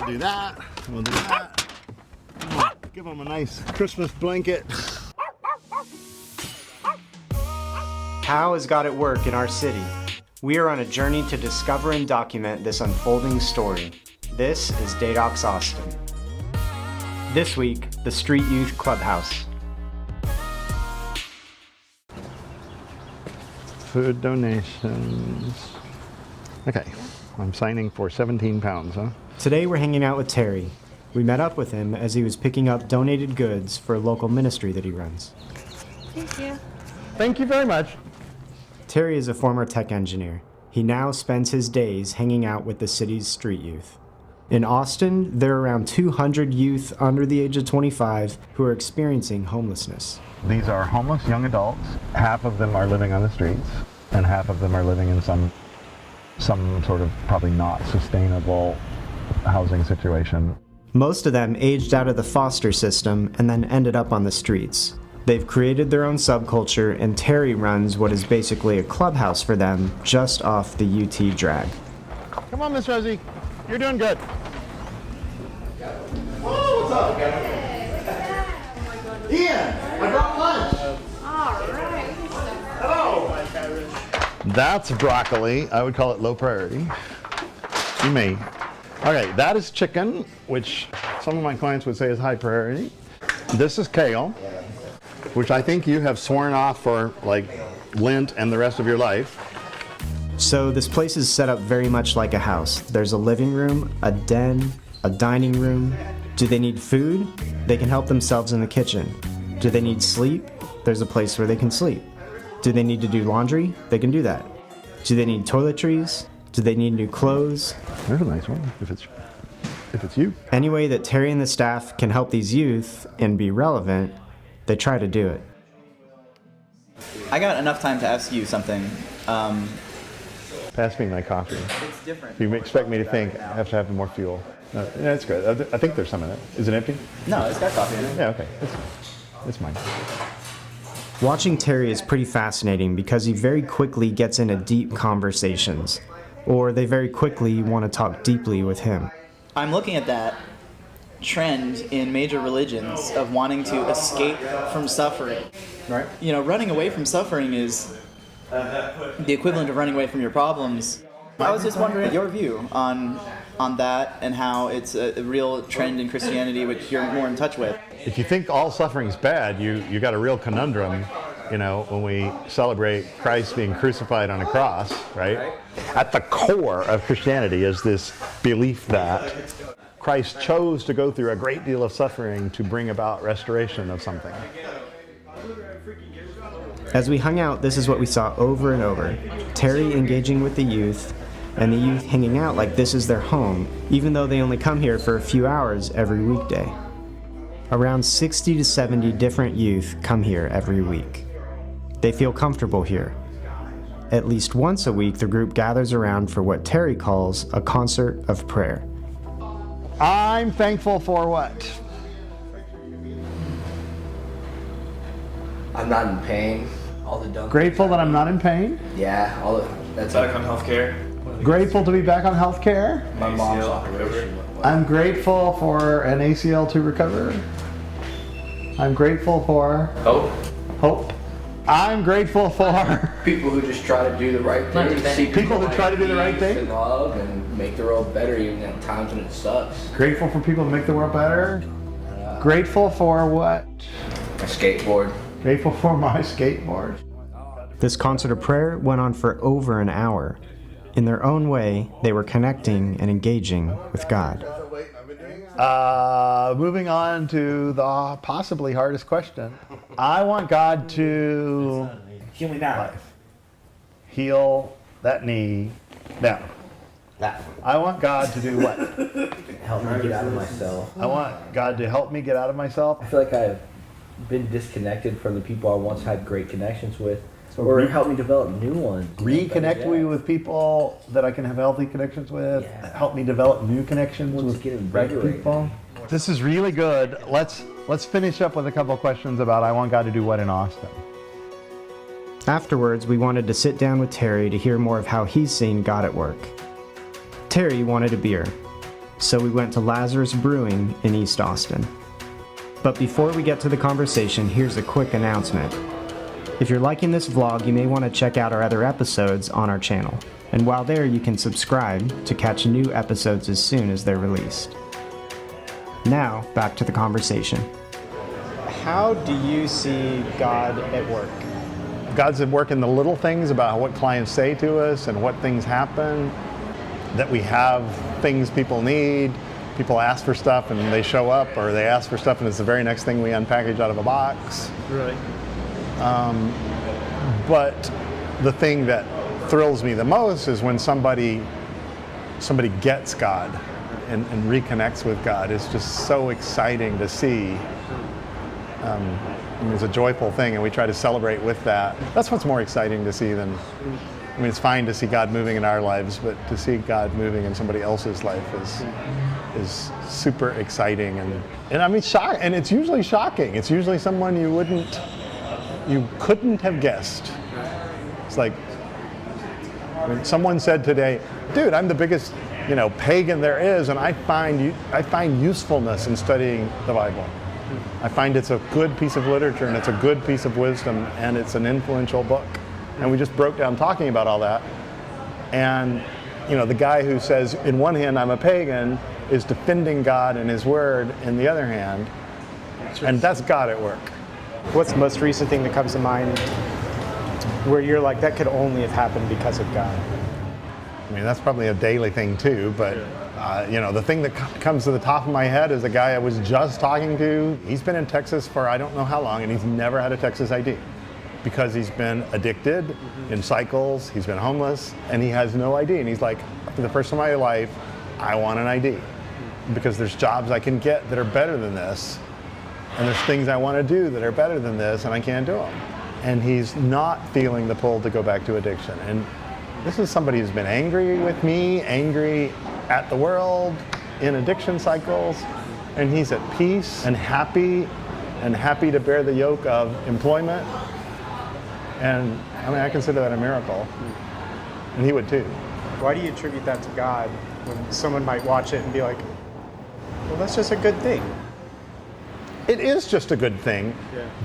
We'll do that. We'll do that. We'll give them a nice Christmas blanket. How is God at work in our city? We are on a journey to discover and document this unfolding story. This is DeiDox Austin. This week, the Street Youth Clubhouse. Food donations. Okay, I'm signing for 17 pounds, huh? Today we're hanging out with Terry. We met up with him as he was picking up donated goods for a local ministry that he runs. Thank you. Thank you very much. Terry is a former tech engineer. He now spends his days hanging out with the city's street youth. In Austin, there are around 200 youth under the age of 25 who are experiencing homelessness. These are homeless young adults. Half of them are living on the streets, and half of them are living in some sort of probably not sustainable housing situation. Most of them aged out of the foster system and then ended up on the streets. They've created their own subculture, and Terry runs what is basically a clubhouse for them just off the UT drag. Come on, Miss Rosie. You're doing good. Whoa, what's up? Ian, I brought lunch. All right. Hello. That's broccoli. I would call it low priority. You may. Okay, that is chicken, which some of my clients would say is high priority. This is kale, which I think you have sworn off for like Lent and the rest of your life. So this place is set up very much like a house. There's a living room, a den, a dining room. Do they need food? They can help themselves in the kitchen. Do they need sleep? There's a place where they can sleep. Do they need to do laundry? They can do that. Do they need toiletries? Do they need new clothes? There's a nice one, if it's you. Any way that Terry and the staff can help these youth and be relevant, they try to do it. I got enough time to ask you something. Pass me my coffee. It's different. If you expect me to think, I have to have more fuel. No, that's good. I think there's some in it. Is it empty? No, it's got coffee in it. Yeah, okay. It's mine. Watching Terry is pretty fascinating because he very quickly gets into deep conversations, or they very quickly want to talk deeply with him. I'm looking at that trend in major religions of wanting to escape from suffering. Right. You know, running away from suffering is the equivalent of running away from your problems. I was just wondering your view on that and how it's a real trend in Christianity which you're more in touch with. If you think all suffering's bad, you got a real conundrum, you know, when we celebrate Christ being crucified on a cross, right? At the core of Christianity is this belief that Christ chose to go through a great deal of suffering to bring about restoration of something. As we hung out, this is what we saw over and over. Terry engaging with the youth, and the youth hanging out like this is their home, even though they only come here for a few hours every weekday. Around 60 to 70 different youth come here every week. They feel comfortable here. At least once a week, the group gathers around for what Terry calls a concert of prayer. I'm thankful for what? I'm not in pain. All the dumb. Grateful that I'm not in pain. Yeah, all the. That's Back on healthcare. Grateful to be back on health care. my mom's ACL operation. I'm grateful for an ACL to recover. I'm grateful for hope. I'm grateful for People who just try to do the right thing. See People who try to do the right thing? And love and make the world better even at times when it sucks. Grateful for people to make the world better. Grateful for what? A skateboard. Grateful for my skateboard. This concert of prayer went on for over an hour. In their own way, they were connecting and engaging with God. Moving on to the possibly hardest question. I want God to Heal me now. heal that knee down. That I want God to do what? help me get out of myself. I want God to help me get out of myself. I feel like I've been disconnected from the people I once had great connections with, or help me develop new ones. Reconnect me with people that I can have healthy connections with. Yeah. Help me develop new connections Once with again, right invigorating. people. This is really good. Let's finish up with a couple questions about I want God to do what in Austin. Afterwards, we wanted to sit down with Terry to hear more of how he's seen God at work. Terry wanted a beer. so we went to Lazarus Brewing in East Austin. But before we get to the conversation, here's a quick announcement. If you're liking this vlog, you may want to check out our other episodes on our channel. And while there, you can subscribe to catch new episodes as soon as they're released. Now, back to the conversation. How do you see God at work? God's at work in the little things about what clients say to us and what things happen, that we have things people need. People ask for stuff and they show up, or they ask for stuff and it's the very next thing we unpackage out of a box. Right. But the thing that thrills me the most is when somebody gets God and reconnects with God. It's just so exciting to see. I mean, it's a joyful thing, and we try to celebrate with that. That's what's more exciting to see than, I mean, it's fine to see God moving in our lives, but to see God moving in somebody else's life is super exciting. And I mean, and it's usually shocking. It's usually someone you couldn't have guessed. It's like, I mean, someone said today, dude, I'm the biggest, pagan there is, and I find usefulness in studying the Bible. I find it's a good piece of literature, and it's a good piece of wisdom, and it's an influential book. And we just broke down talking about all that. And, the guy who says, in one hand, I'm a pagan, is defending God and his word in the other hand. And that's God at work. What's the most recent thing that comes to mind where you're like, that could only have happened because of God? I mean, that's probably a daily thing too, but the thing that comes to the top of my head is a guy I was just talking to. He's been in Texas for I don't know how long, and he's never had a Texas ID because he's been addicted in cycles, he's been homeless, and he has no ID. And he's like, for the first time in my life, I want an ID because there's jobs I can get that are better than this, and there's things I want to do that are better than this, and I can't do them. And he's not feeling the pull to go back to addiction. And this is somebody who's been angry with me, angry at the world, in addiction cycles, and he's at peace and happy to bear the yoke of employment. And I mean, I consider that a miracle, and he would too. Why do you attribute that to God when someone might watch it and be like, well, that's just a good thing? It is just a good thing,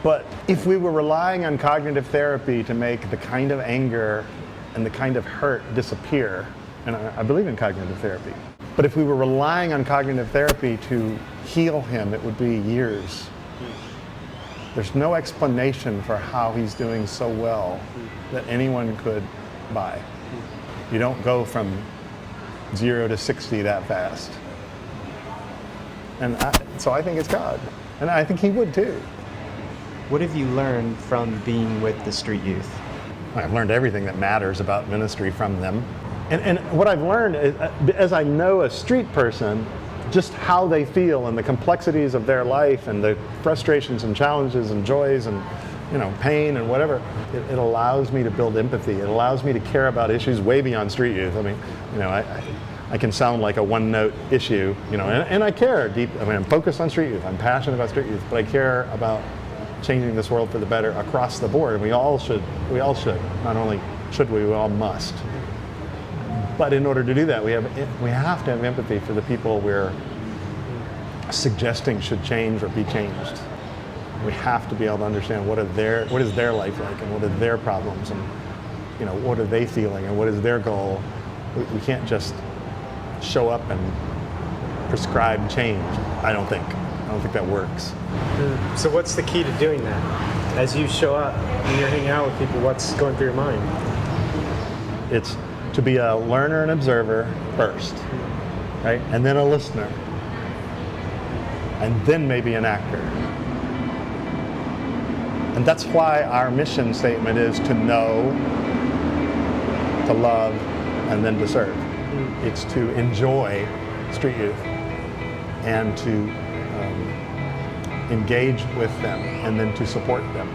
but if we were relying on cognitive therapy to make the kind of anger and the kind of hurt disappear, and I believe in cognitive therapy, but if we were relying on cognitive therapy to heal him, it would be years. There's no explanation for how he's doing so well that anyone could buy. You don't go from 0 to 60 that fast. And so I think it's God. And I think he would too. What have you learned from being with the street youth? I've learned everything that matters about ministry from them. And what I've learned is, as I know a street person, just how they feel and the complexities of their life and the frustrations and challenges and joys and pain and whatever, it allows me to build empathy. It allows me to care about issues way beyond street youth. I mean, I can sound like a one-note issue, and I care deep. I mean, I'm focused on street youth. I'm passionate about street youth, but I care about changing this world for the better across the board. And we all should. Not only should we all must. But in order to do that, we have to have empathy for the people we're suggesting should change or be changed. We have to be able to understand what is their life like, and what are their problems, and what are they feeling, and what is their goal. We can't just show up and prescribe change. I don't think that works. So what's the key to doing that? As you show up and you're hanging out with people, what's going through your mind? It's to be a learner and observer first, right? And then a listener. And then maybe an actor. And that's why our mission statement is to know, to love, and then to serve. It's to enjoy street youth and to engage with them, and then to support them.